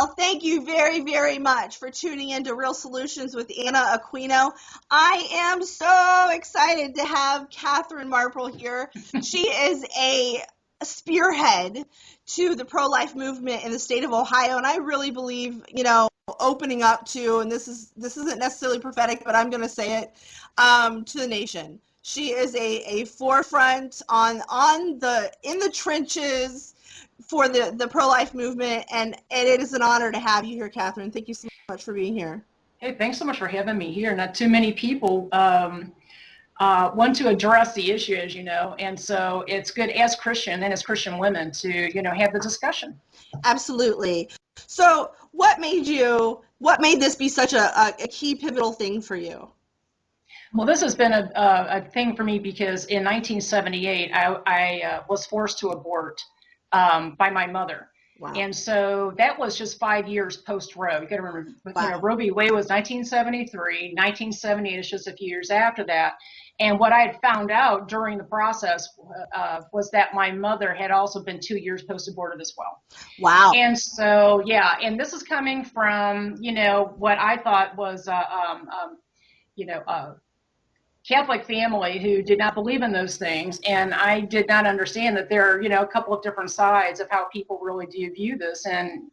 Well, thank you very, very much for tuning in to Real Solutions with Anna Aquino. I am so excited to have Katherine Marple here. She is a spearhead to the pro-life movement in the state of Ohio, and I really believe, opening up to, and this isn't necessarily prophetic, but I'm going to say it, to the nation. She is a forefront in the trenches for the pro-life movement, and it is an honor to have you here, Katherine. Thank you so much for being here. Hey, thanks so much for having me here. Not too many people want to address the issue, as you know, and so it's good as Christian and as Christian women to, have the discussion. Absolutely. So what made this be such a key pivotal thing for you? Well, this has been a thing for me because in 1978, I was forced to abort by my mother. Wow. And so that was just 5 years post-Roe. You got to remember, Wow. Roe v. Wade was 1973, 1978 is just a few years after that. And what I had found out during the process was that my mother had also been 2 years post-abortive as well. Wow. And so, yeah, and this is coming from, what I thought was, Catholic family who did not believe in those things, and I did not understand that there are, a couple of different sides of how people really do view this, and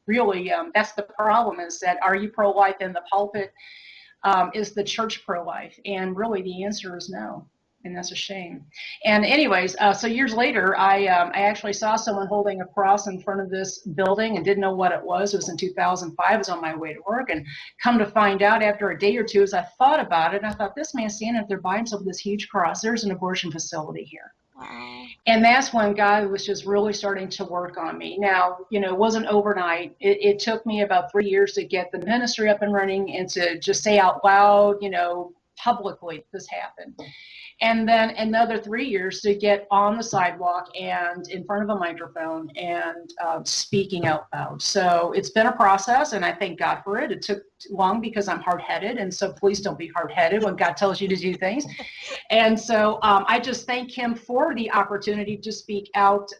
really that's the problem, is that are you pro-life in the pulpit? Is the church pro-life? And really the answer is no, and that's a shame. And anyways, so years later, I actually saw someone holding a cross in front of this building and didn't know what it was. It was in 2005. I was on my way to work, and come to find out after a day or two, as I thought about it, I thought, this man standing up there by himself with this huge cross, there's an abortion facility here. Wow. And that's when God was just really starting to work on me. Now, it wasn't overnight. It took me about 3 years to get the ministry up and running and to just say out loud, publicly, this happened. And then another 3 years to get on the sidewalk and in front of a microphone and speaking out loud. So it's been a process, and I thank God for it. It took long because I'm hard-headed, and so please don't be hard-headed when God tells you to do things. And so I just thank him for the opportunity to speak out,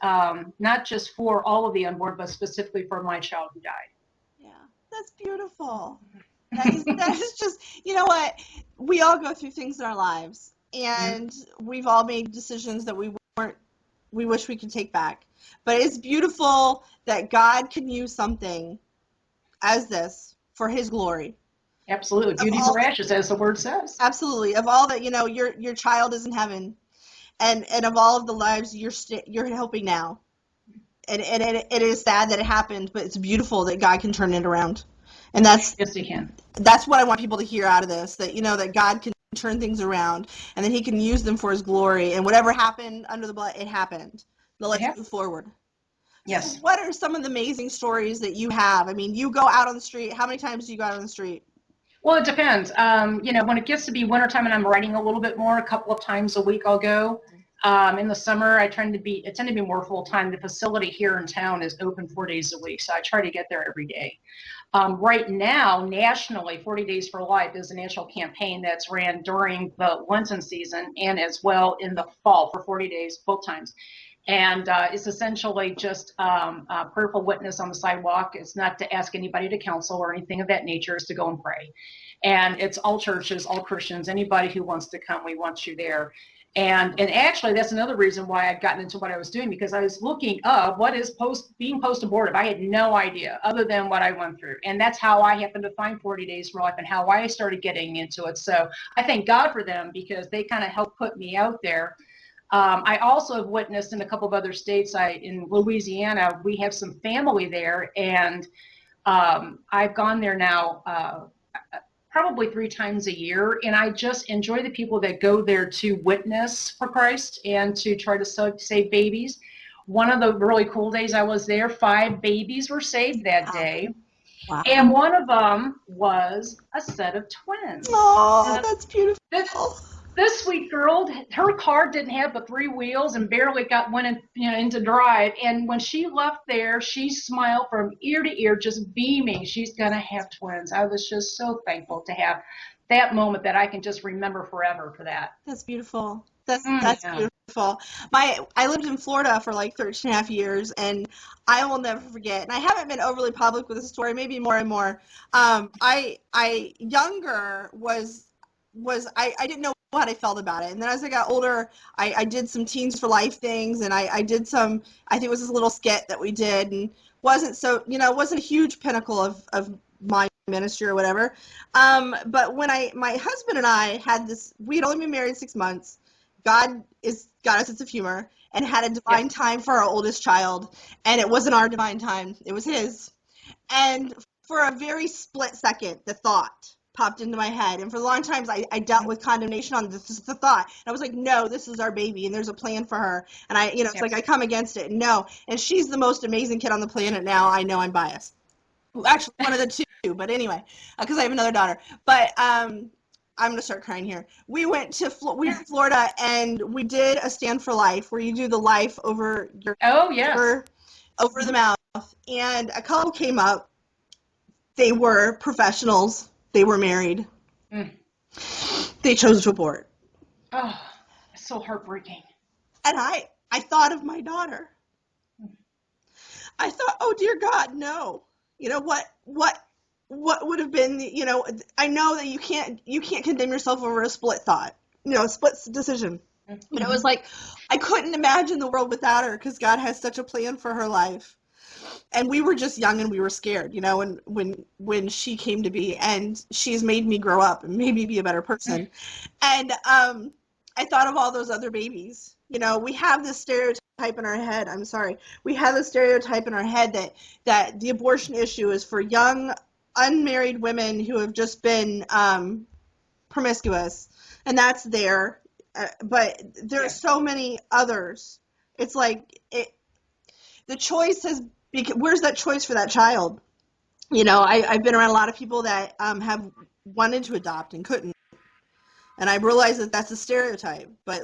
not just for all of the unborn, but specifically for my child who died. Yeah, that's beautiful. That is just, you know what? We all go through things in our lives, and we've all made decisions that we wish we could take back. But it's beautiful that God can use something as this for his glory. Absolutely. Beauty for ashes, as the word says. Absolutely. Of all that, your child is in heaven, and of all of the lives you're helping now. And it is sad that it happened, but it's beautiful that God can turn it around. And yes, he can. That's what I want people to hear out of this, that that God can turn things around, and that he can use them for his glory, and whatever happened under the blood, it happened. But let's move forward. Yes. So what are some of the amazing stories that you have? I mean, you go out on the street. How many times do you go out on the street? Well, it depends. When it gets to be wintertime and I'm writing a little bit more, a couple of times a week I'll go. In the summer, I tend to be more full-time. The facility here in town is open 4 days a week, so I try to get there every day. Right now, nationally, 40 Days for Life is a national campaign that's ran during the Lenten season and as well in the fall for 40 days, both times. And it's essentially just prayerful witness on the sidewalk. It's not to ask anybody to counsel or anything of that nature. It's to go and pray. And it's all churches, all Christians, anybody who wants to come, we want you there. And actually, that's another reason why I'd gotten into what I was doing, because I was looking up what is being post-abortive. I had no idea other than what I went through. And that's how I happened to find 40 Days for Life and how I started getting into it. So I thank God for them, because they kind of helped put me out there. I also have witnessed in a couple of other states. In Louisiana, we have some family there, and I've gone there now probably 3 times a year, and I just enjoy the people that go there to witness for Christ and to try to save babies. One of the really cool days I was there, 5 babies were saved that day. Wow. And one of them was a set of twins. Oh, that's beautiful. This sweet girl, her car didn't have but 3 wheels and barely went into drive. And when she left there, she smiled from ear to ear, just beaming. She's going to have twins. I was just so thankful to have that moment that I can just remember forever for that. That's beautiful. That's Yeah. beautiful. I lived in Florida for like 13 and a half years, and I will never forget. And I haven't been overly public with this story, maybe more and more. I younger I didn't know what I felt about it, and then as I got older, I did some Teens for Life things, and I did some. I think it was this little skit that we did, and wasn't so it wasn't a huge pinnacle of my ministry or whatever. But when my husband and I had this, we had only been married 6 months. God is got a sense of humor and had a divine Yes. time for our oldest child, and it wasn't our divine time; it was his. And for a very split second, the thought popped into my head, and for a long times, I dealt with condemnation on this is the thought. And I was like, no, this is our baby, and there's a plan for her. And it's like I Yes. come against it. No, and she's the most amazing kid on the planet now. I know I'm biased. Actually, one of the two, but anyway, because I have another daughter. But I'm gonna start crying here. We were in Florida, and we did a Stand for Life, where you do the life Oh, yes. over the mouth. And a couple came up. They were professionals. They were married. Mm. They chose to abort. Oh, it's so heartbreaking. And I thought of my daughter. I thought, oh dear God, no. What would have been I know that you can't condemn yourself over a split thought, a split decision. But it was like I couldn't imagine the world without her because God has such a plan for her life. And we were just young and we were scared, when she came to be, and she's made me grow up and made me be a better person. And I thought of all those other babies. We have this stereotype in our head. I'm sorry. We have this stereotype in our head that the abortion issue is for young, unmarried women who have just been promiscuous, and that's there. But there are Yeah. so many others. It's like the choice has. Where's that choice for that child? I've been around a lot of people that have wanted to adopt and couldn't. And I realize that that's a stereotype, but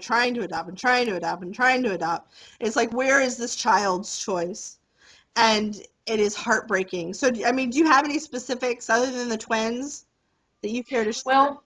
trying to adopt and trying to adopt and trying to adopt, it's like, where is this child's choice? And it is heartbreaking. So, I mean, do you have any specifics other than the twins that you care to share? Well,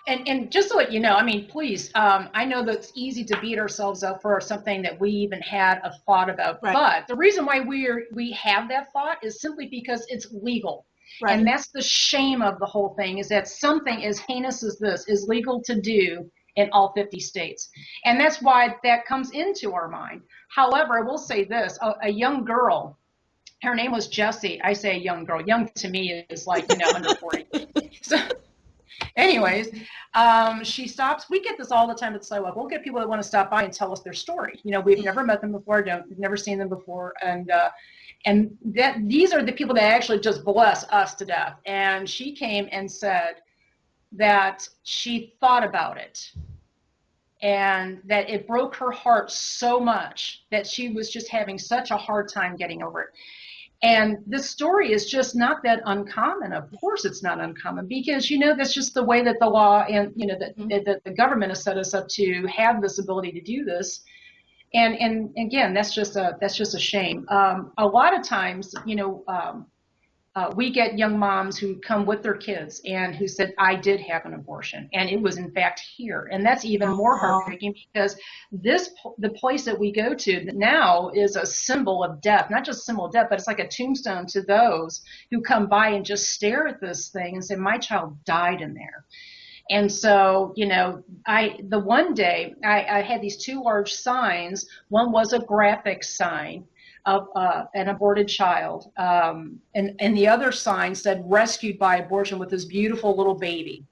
and just to let you know, I mean, please, I know that it's easy to beat ourselves up for something that we even had a thought about, Right, but the reason why we have that thought is simply because it's legal. And right. that's the shame of the whole thing, is that something as heinous as this is legal to do in all 50 states. And that's why that comes into our mind. However, I will say this, a young girl, her name was Jessie. I say a young girl. Young to me is like, under 40. So anyways, she stops. We get this all the time at Sidewalk. We'll get people that want to stop by and tell us their story. We've never met them before, we've never seen them before, and that these are the people that actually just bless us to death. And she came and said that she thought about it, and that it broke her heart so much that she was just having such a hard time getting over it. And this story is just not that uncommon. Of course, it's not uncommon, because that's just the way that the law and that the government has set us up to have this ability to do this. And again, that's just a shame. A lot of times, we get young moms who come with their kids and who said, I did have an abortion, and it was in fact here. And that's even more Oh, heartbreaking, because the place that we go to now is a symbol of death, not just a symbol of death, but it's like a tombstone to those who come by and just stare at this thing and say, my child died in there. And so, the one day I had these two large signs. One was a graphic sign of an aborted child, and the other sign said rescued by abortion, with this beautiful little baby.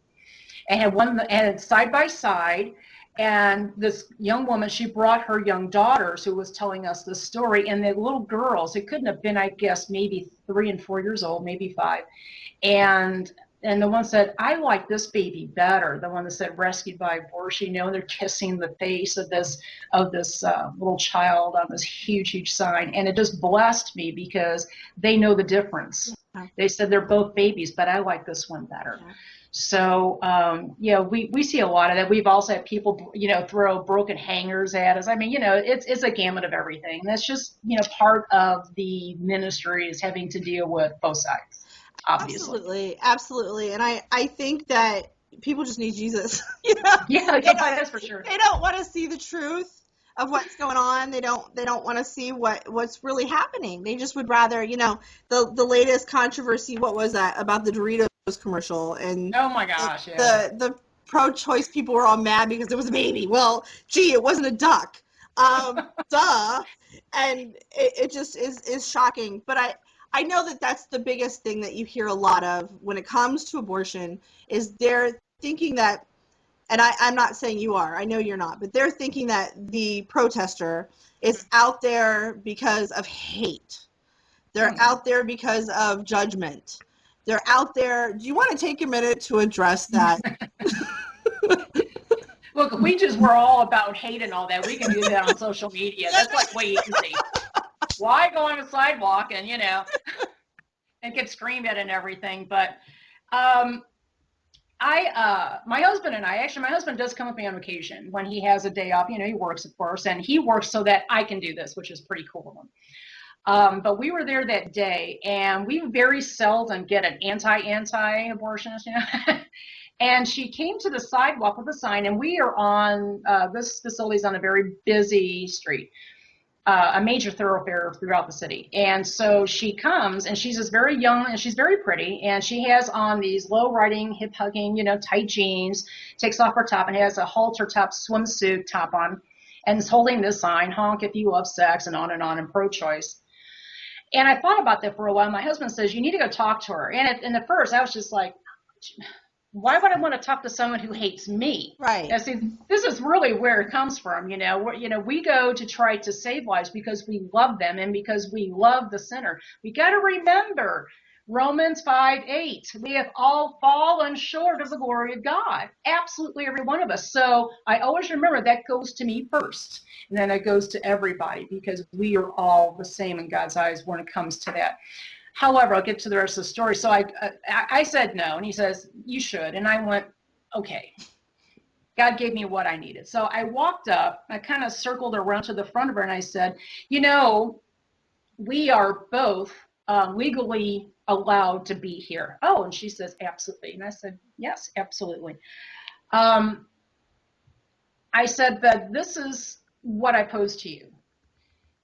And had side by side. And this young woman, she brought her young daughters, who was telling us the story, and the little girls, it couldn't have been, I guess, maybe 3 and 4 years old, maybe 5. And the one said, I like this baby better. The one that said rescued by abortion, they're kissing the face of this little child on this huge sign. And it just blessed me, because they know the difference. yeah, They said they're both babies, but I like this one better. yeah. So, we see a lot of that. We've also had people, throw broken hangers at us. I mean, it's a gamut of everything. That's just, part of the ministry, is having to deal with both sides, obviously. Absolutely, absolutely. And I think that, people just need Jesus. You know, Yeah, they that's for sure. They don't want to see the truth of what's going on. They don't want to see what's really happening. They just would rather, you know, the latest controversy. What was that about the Doritos commercial? And Oh my gosh, yeah. the pro-choice people were all mad because it was a baby. Well, gee, it wasn't a duck. Duh. And it just is shocking. But I know that that's the biggest thing that you hear a lot of when it comes to abortion is they're thinking that, and I'm not saying you are, I know you're not, but they're thinking that the protester is out there because of hate. They're out there because of judgment. They're out there. Do you want to take a minute to address that? Look, if we just were all about hate and all that, we can do that on social media. That's like way easy. Why go on the sidewalk and, you know, and get screamed at and everything? But my husband and I, actually, my husband does come with me on occasion when he has a day off. You know, he works, of course, and he works so that I can do this, which is pretty cool of him. But we were there that day, and we very seldom get an anti-abortionist, you know. And she came to the sidewalk with a sign, and we are on, this facility's on a very busy street, a major thoroughfare throughout the city. And so she comes, and she's just very young, and she's very pretty, and she has on these low-riding, hip-hugging, you know, tight jeans, takes off her top, and has a halter top swimsuit top on, and is holding this sign, honk if you love sex, and on, pro-choice. And I thought about that for a while. My husband says, you need to go talk to her. And at first, I was just like, why would I want to talk to someone who hates me? Right. I see, this is really where it comes from. You know, we go to try to save lives because we love them and because we love the sinner. We got to remember Romans 5:8. We have all fallen short of the glory of God. Absolutely every one of us. So I always remember that goes to me first. And then it goes to everybody because we are all the same in God's eyes when it comes to that. However, I'll get to the rest of the story. So I said no, and he says, you should. And I went, okay. God gave me what I needed. So I walked up, I kind of circled around to the front of her, and I said, you know, we are both legally allowed to be here. Oh, and she says, absolutely. And I said, yes, absolutely. I said that this is what I pose to you.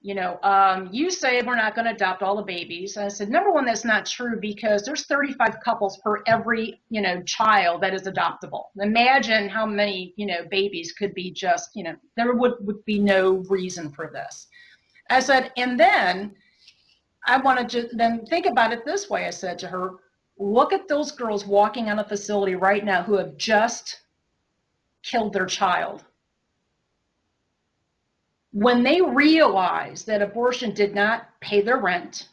You know, you say we're not going to adopt all the babies. I said, number one, that's not true because there's 35 couples per every, you know, child that is adoptable. Imagine how many, you know, babies could be just, you know, there would be no reason for this. I said, and then I wanted to then think about it this way. I said to her, look at those girls walking on a facility right now who have just killed their child. When they realize that abortion did not pay their rent,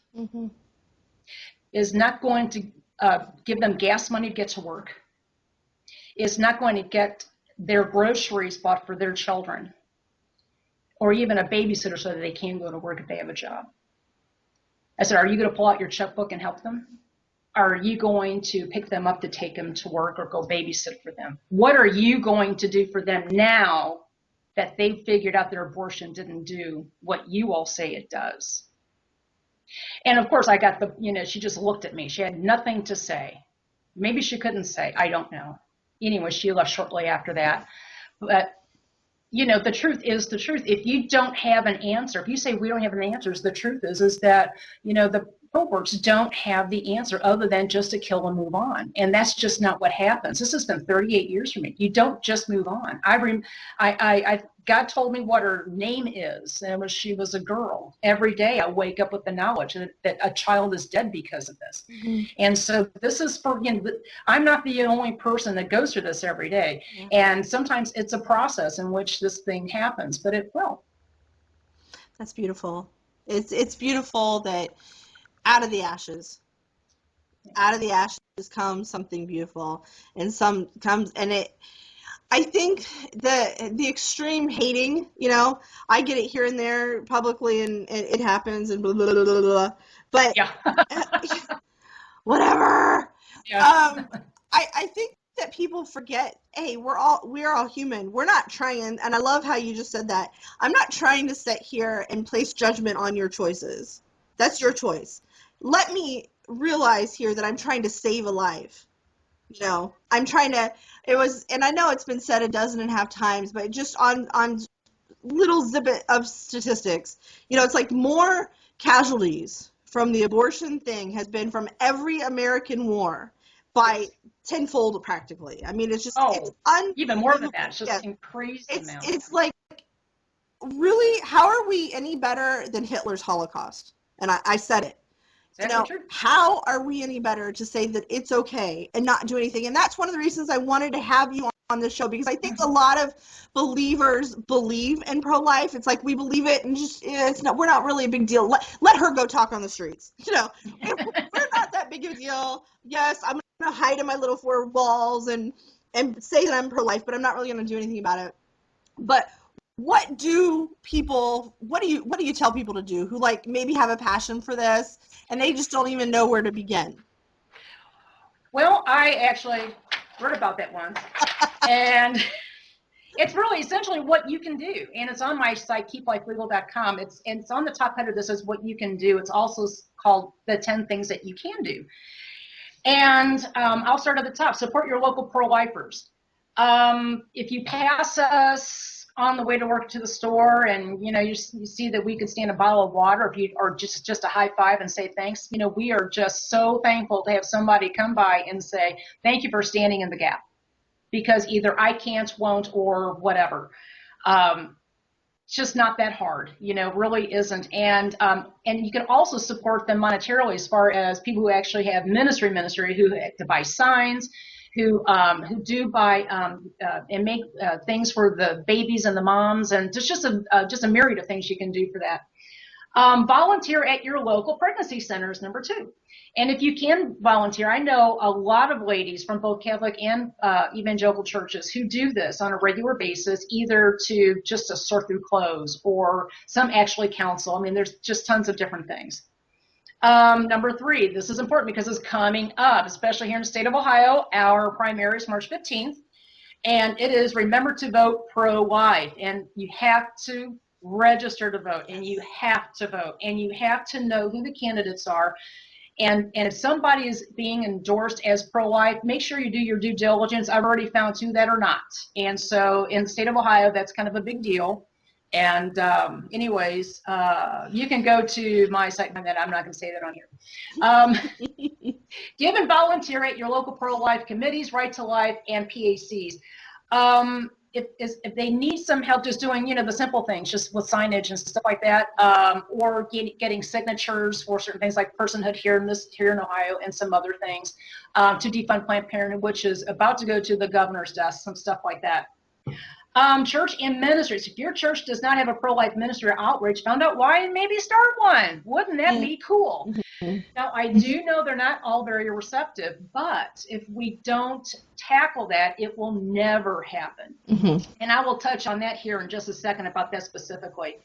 is not going to give them gas money to get to work, is not going to get their groceries bought for their children, or even a babysitter so that they can go to work if they have a job. I said, are you going to pull out your checkbook and help them? Are you going to pick them up to take them to work or go babysit for them? What are you going to do for them now that they figured out their abortion didn't do what you all say it does? And of course I got the, you know, she just looked at me. She had nothing to say. Maybe she couldn't say, I don't know. Anyway, she left shortly after that. But, you know, the truth is the truth. If you don't have an answer, if you say we don't have any answers, the truth is that, you know, the perverts don't have the answer other than just to kill and move on. And that's just not what happens. This has been 38 years for me. You don't just move on. God told me what her name is, and she was a girl. Every day I wake up with the knowledge that a child is dead because of this. And so this is for, you know, I'm not the only person that goes through this every day. And sometimes it's a process in which this thing happens, but it will. That's beautiful. It's beautiful that out of the ashes comes something beautiful, and I think the extreme hating, you know, I get it here and there publicly, and it happens, and blah, blah, blah, blah, blah. But yeah. Whatever. Yeah. I think that people forget, hey, we're all human. We're not trying, and I love how you just said that. I'm not trying to sit here and place judgment on your choices. That's your choice. Let me realize here that I'm trying to save a life. I'm trying to, it was, and I know it's been said a dozen and a half times, but just on little zippet of statistics, it's like more casualties from the abortion thing has been from every American war by Yes. tenfold practically. I mean, it's Oh, even more than that. unbelievable. It's just Yes. increased It's amount. it's like, really, how are we any better than Hitler's Holocaust? And I said it. Exactly true. How are we any better to say that it's okay and not do anything? And that's one of the reasons I wanted to have you on the show, because I think a lot of believers believe in pro-life. It's like we believe it and just we're not really a big deal. Let her go talk on the streets. We're not that big of a deal. Yes, I'm gonna hide in my little four walls and say that I'm pro-life, but I'm not really gonna do anything about it. But what do you tell people to do who like maybe have a passion for this and they just don't even know where to begin? Well, I actually wrote about that once, and it's really essentially what you can do, and it's on my site keeplifelegal.com. It's on the top header. This is what you can do. It's also called the 10 things that you can do. And I'll start at the top. Support your local pro-lifers. If you pass us on the way to work to the store, and you see that we could stand a bottle of water, or just a high five and say thanks, we are just so thankful to have somebody come by and say thank you for standing in the gap, because either I can't, won't, or whatever. It's just not that hard, really isn't. And you can also support them monetarily, as far as people who actually have ministry who to buy signs, who do buy and make things for the babies and the moms, and just a myriad of things you can do for that. Volunteer at your local pregnancy centers, number 2. And if you can volunteer, I know a lot of ladies from both Catholic and evangelical churches who do this on a regular basis, either to sort through clothes, or some actually counsel. I mean, there's just tons of different things. Number 3, this is important because it's coming up, especially here in the state of Ohio. Our primary is March 15th, and it is Remember to Vote Pro-Life. And you have to register to vote, and you have to vote, and you have to know who the candidates are. And if somebody is being endorsed as pro-life, make sure you do your due diligence. I've already found 2 that are not. And so in the state of Ohio, that's kind of a big deal. And anyways, you can go to my site, and I'm not going to say that on here. Give and volunteer at your local pro-life committees, Right to Life, and PACs. If they need some help just doing, the simple things, just with signage and stuff like that, or getting signatures for certain things like personhood here in Ohio, and some other things, to defund Planned Parenthood, which is about to go to the governor's desk, some stuff like that. Church and ministries. If your church does not have a pro-life ministry or outreach, found out why, and maybe start one. Wouldn't that be cool? Now, I do know they're not all very receptive, but if we don't tackle that, it will never happen. And I will touch on that here in just a second about that specifically.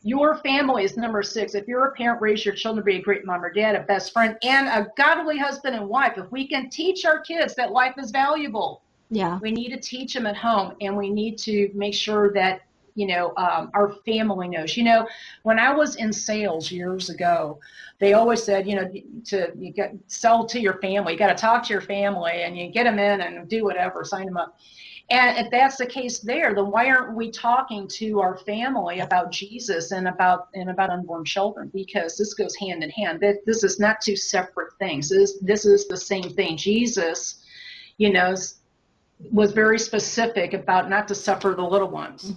Your family is number 6. If you're a parent, raise your children to be a great mom or dad, a best friend, and a godly husband and wife. If we can teach our kids that life is valuable, we need to teach them at home, and we need to make sure that our family knows. When I was in sales years ago, they always said, sell to your family. You got to talk to your family, and you get them in and do whatever, sign them up. And if that's the case there, then why aren't we talking to our family about Jesus and about unborn children? Because this goes hand in hand. This is not 2 separate things. This is the same thing. Jesus, was very specific about not to suffer the little ones.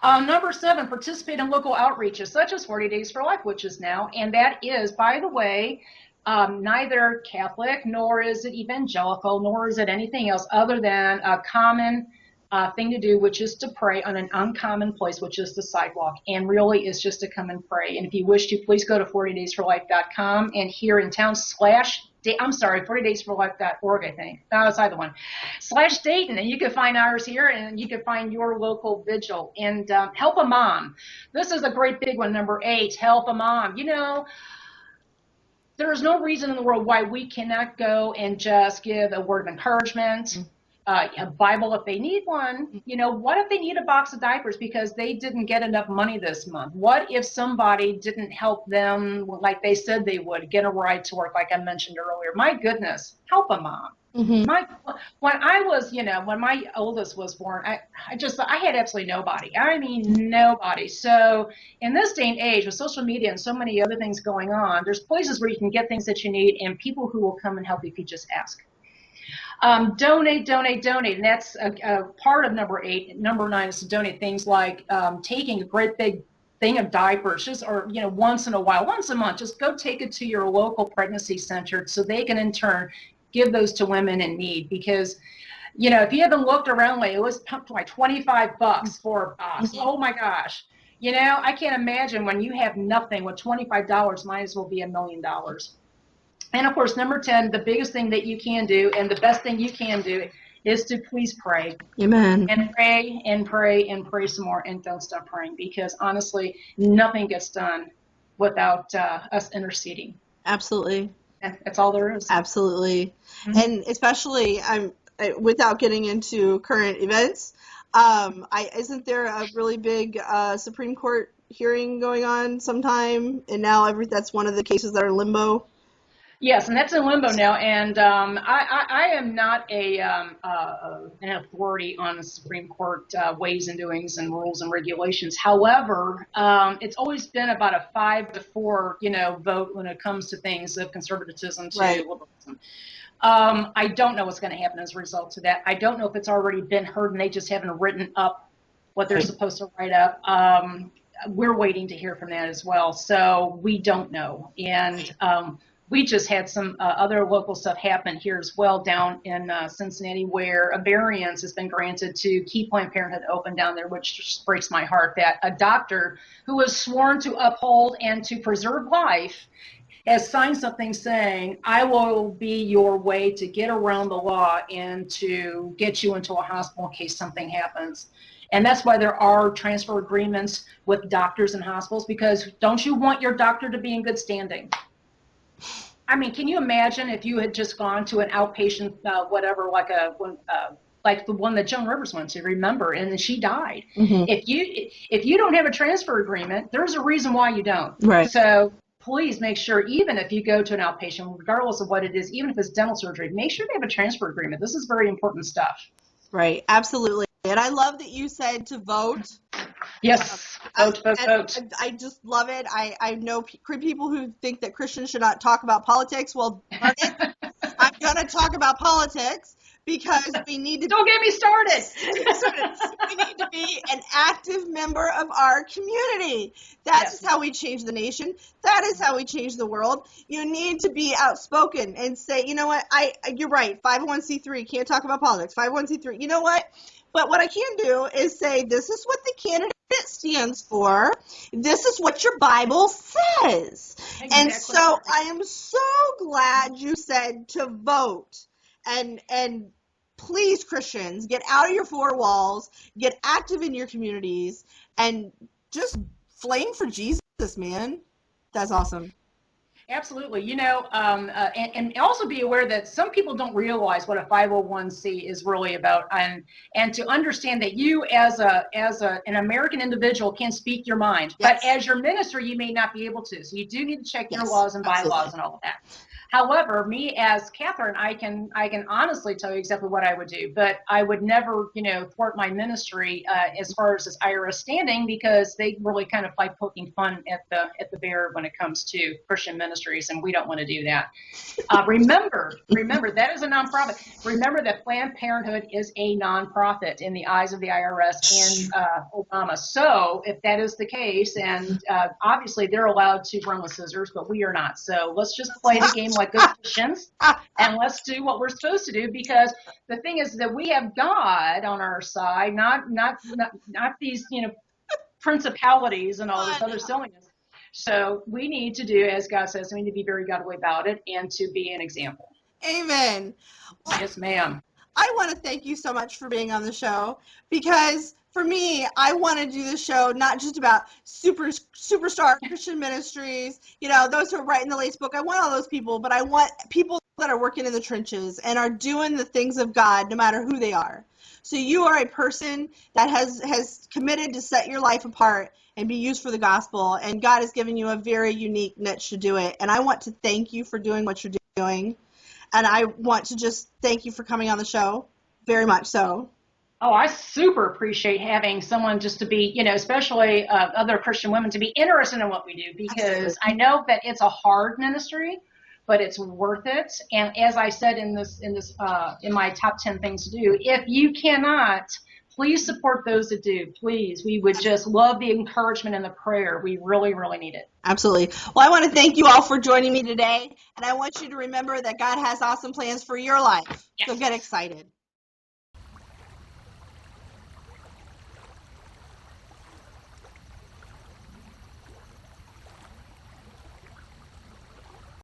Number 7, participate in local outreaches, such as 40 Days for Life, which is now, and that is, by the way, neither Catholic, nor is it evangelical, nor is it anything else other than a common thing to do, which is to pray on an uncommon place, which is the sidewalk. And really is just to come and pray. And if you wish to, please go to 40daysforlife.com, and here in town 40daysforlife.org, I think. No, that's either one. /Dayton, and you can find ours here, and you can find your local vigil. And help a mom. This is a great big one, number 8, help a mom. There is no reason in the world why we cannot go and just give a word of encouragement, a Bible if they need one. What if they need a box of diapers because they didn't get enough money this month? What if somebody didn't help them like they said they would, get a ride to work, like I mentioned earlier? My goodness, help a mom. Mm-hmm. When my oldest was born, I had absolutely nobody. I mean, nobody. So in this day and age with social media and so many other things going on, there's places where you can get things that you need and people who will come and help you if you just ask. Donate, and that's a part of number 8. Number 9 is to donate things like taking a great big thing of diapers, or once in a while, once a month, just go take it to your local pregnancy center so they can in turn give those to women in need. Because if you haven't looked around lately, it was like $25 for a box. Oh my gosh. I can't imagine when you have nothing with $25 might as well be $1 million. And of course, number 10, the biggest thing that you can do and the best thing you can do is to please pray. Amen. And pray and pray and pray some more, and don't stop praying, because honestly, nothing gets done without us interceding. Absolutely. That's all there is. Absolutely. Mm-hmm. And especially, without getting into current events, isn't there a really big Supreme Court hearing going on sometime? And now that's one of the cases that are in limbo. Yes, and that's in limbo now, and I am not an authority on the Supreme Court ways and doings and rules and regulations. However, it's always been about a 5-4, vote when it comes to things of conservatism to liberalism. I don't know what's going to happen as a result of that. I don't know if it's already been heard and they just haven't written up what they're supposed to write up. We're waiting to hear from that as well, so we don't know. And we just had some other local stuff happen here as well down in Cincinnati, where a variance has been granted to keep Planned Parenthood open down there, which just breaks my heart that a doctor who was sworn to uphold and to preserve life has signed something saying, I will be your way to get around the law and to get you into a hospital in case something happens. And that's why there are transfer agreements with doctors and hospitals, because don't you want your doctor to be in good standing? I mean, can you imagine if you had just gone to an outpatient, like the one that Joan Rivers went to, remember, and then she died. Mm-hmm. If you don't have a transfer agreement, there's a reason why you don't. Right. So please make sure, even if you go to an outpatient, regardless of what it is, even if it's dental surgery, make sure they have a transfer agreement. This is very important stuff. Right. Absolutely. And I love that you said to vote. Yes. Vote. I just love it. I know people who think that Christians should not talk about politics. Well, darn it, I'm going to talk about politics because we need to. Don't get me started. We need to be an active member of our community. That's how we change the nation. That is how we change the world. You need to be outspoken and say, you know what, you're right. 501c3, can't talk about politics. 501c3, you know what? But what I can do is say, this is what the candidate stands for. This is what your Bible says. Exactly. And so I am so glad you said to vote. And please, Christians, get out of your 4 walls, get active in your communities, and just flame for Jesus, man. That's awesome. Absolutely. And also be aware that some people don't realize what a 501c is really about, and to understand that you as an American individual can speak your mind, but as your minister, you may not be able to. So you do need to check your laws and bylaws and all of that. However, me as Catherine, I can honestly tell you exactly what I would do, but I would never, thwart my ministry as far as this IRS standing, because they really kind of like poking fun at the bear when it comes to Christian ministries, and we don't want to do that. Remember, that is a nonprofit. Remember that Planned Parenthood is a nonprofit in the eyes of the IRS and Obama. So if that is the case, and obviously they're allowed to run with scissors, but we are not. So let's just play the game like good Christians, and let's do what we're supposed to do, because the thing is that we have God on our side, not these principalities and all this other silliness. So we need to do as God says. We need to be very godly about it and to be an example. Amen. Well, yes, ma'am. I want to thank you so much for being on the show, because for me, I want to do the show not just about superstar Christian ministries, those who are writing the latest book. I want all those people, but I want people that are working in the trenches and are doing the things of God no matter who they are. So you are a person that has committed to set your life apart and be used for the gospel, and God has given you a very unique niche to do it. And I want to thank you for doing what you're doing, and I want to just thank you for coming on the show, very much so. Oh, I super appreciate having someone just to be, especially other Christian women to be interested in what we do, because I Absolutely. know that it's a hard ministry, but it's worth it. And as I said in my top 10 things to do, if you cannot, please support those that do. Please, we would just love the encouragement and the prayer. We really, really need it. Absolutely. Well, I want to thank you all for joining me today, and I want you to remember that God has awesome plans for your life. So get Yes. excited.